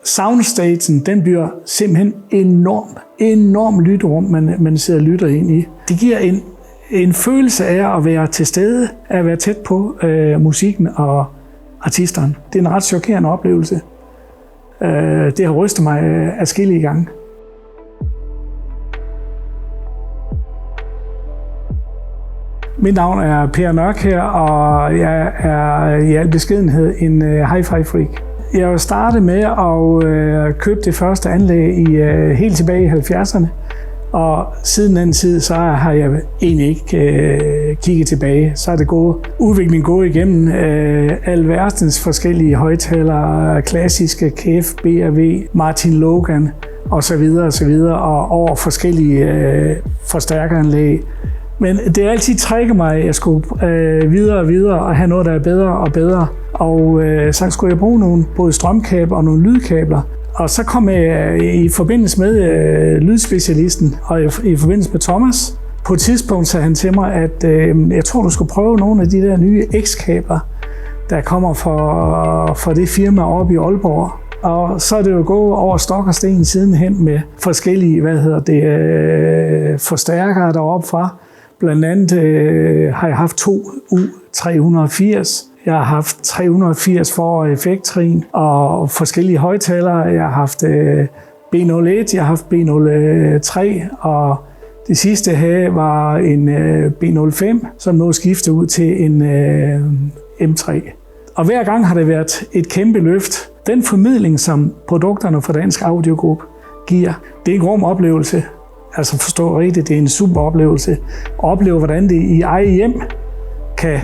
soundstagen, den bliver simpelthen enorm lytterum, man sidder og lytter ind i. Det giver en følelse af at være til stede, at være tæt på musikken og artisterne. Det er en ret chokerende oplevelse. Det har rystet mig adskillige gange. Mit navn er Per Nørk her, og jeg er i al beskedenhed en hi-fi freak. Jeg har startet med at købe det første anlæg helt tilbage i 70'erne, og siden den tid så har jeg egentlig ikke kigget tilbage. Så er udviklingen gået igennem alverdens forskellige højttalere, klassiske KF, B&V, Martin Logan osv. og over forskellige forstærkeranlæg. Men det er altid trækket mig, at jeg skulle videre og videre og have noget, der er bedre og bedre. Og så skulle jeg bruge nogle både strømkabler og nogle lydkabler. Og så kom jeg i forbindelse med lydspecialisten og i forbindelse med Thomas. På et tidspunkt sagde han til mig, at jeg tror, du skulle prøve nogle af de der nye X-kabler, der kommer fra det firma oppe i Aalborg. Og så er det jo gået over stok og sten sidenhen med forskellige forstærkere deroppe fra. Blandt andet har jeg haft 2 U380. Jeg har haft 380 for effekttrin og forskellige højttalere. Jeg har haft B01, jeg har haft B03, og det sidste her var en B05, som nu skifter ud til en M3. Og hver gang har det været et kæmpe løft. Den formidling, som produkterne fra Dansk Audio Group giver, det er en grum oplevelse. Altså forstå rigtigt, det er en super oplevelse. At opleve, hvordan det i eget hjem kan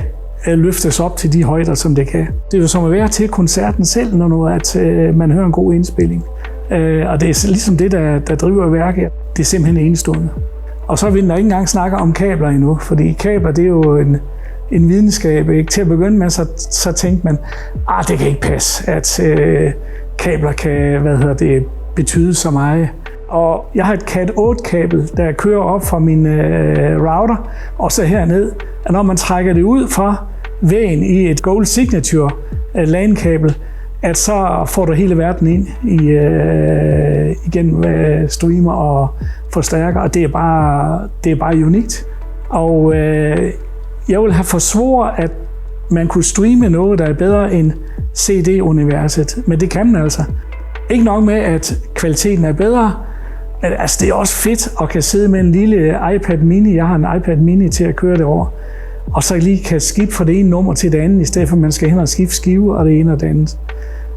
løftes op til de højder, som det kan. Det er jo som at være til koncerten selv, når man hører en god indspilling. Og det er ligesom det, der driver værket. Det er simpelthen enestående. Og så vil vi ikke engang snakke om kabler endnu, fordi kabler, det er jo en videnskab. Ikke? Til at begynde med, så tænkte man, det kan ikke passe, at kabler kan betyde så meget. Og jeg har et Cat 8-kabel, der kører op fra min router, og så herned. Og når man trækker det ud fra væggen i et Gold Signature LAN-kabel, at så får du hele verden ind igennem streamer og forstærker, og det er bare unikt. Og jeg vil have forsvoret, at man kunne streame noget, der er bedre end CD-universet, men det kan man altså. Ikke nok med, at kvaliteten er bedre, men altså, det er også fedt at kan sidde med en lille iPad mini. Jeg har en iPad mini til at køre det over. Og så lige kan skifte fra det ene nummer til det andet, i stedet for at man skal hen og skifte skive og det ene og det andet.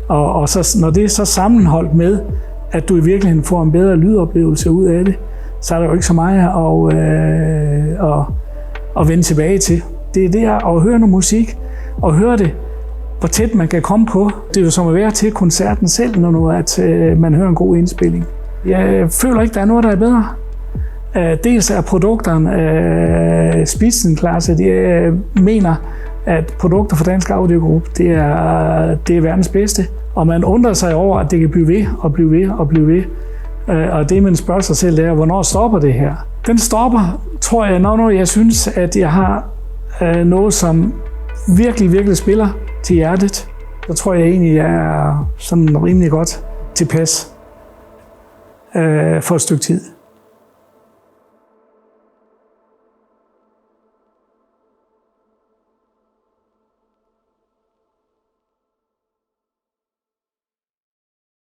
Og så, når det er så sammenholdt med, at du i virkeligheden får en bedre lydoplevelse ud af det, så er der jo ikke så meget at vende tilbage til. Det er det at høre noget musik og høre det, hvor tæt man kan komme på. Det er jo som at være til koncerten selv, når man hører en god indspilling. Jeg føler ikke, der er noget, der er bedre. Dels er produkterne spidsenklasse. Jeg mener, at produkter fra Dansk Audio Group, det er verdens bedste. Og man undrer sig over, at det kan blive ved og blive ved og blive ved. Og det, man spørger sig selv, det er, hvornår stopper det her? Den stopper, tror jeg, når jeg synes, at jeg har noget, som virkelig spiller til hjertet. Så tror jeg egentlig, jeg er sådan rimelig godt tilpas for et stykke tid.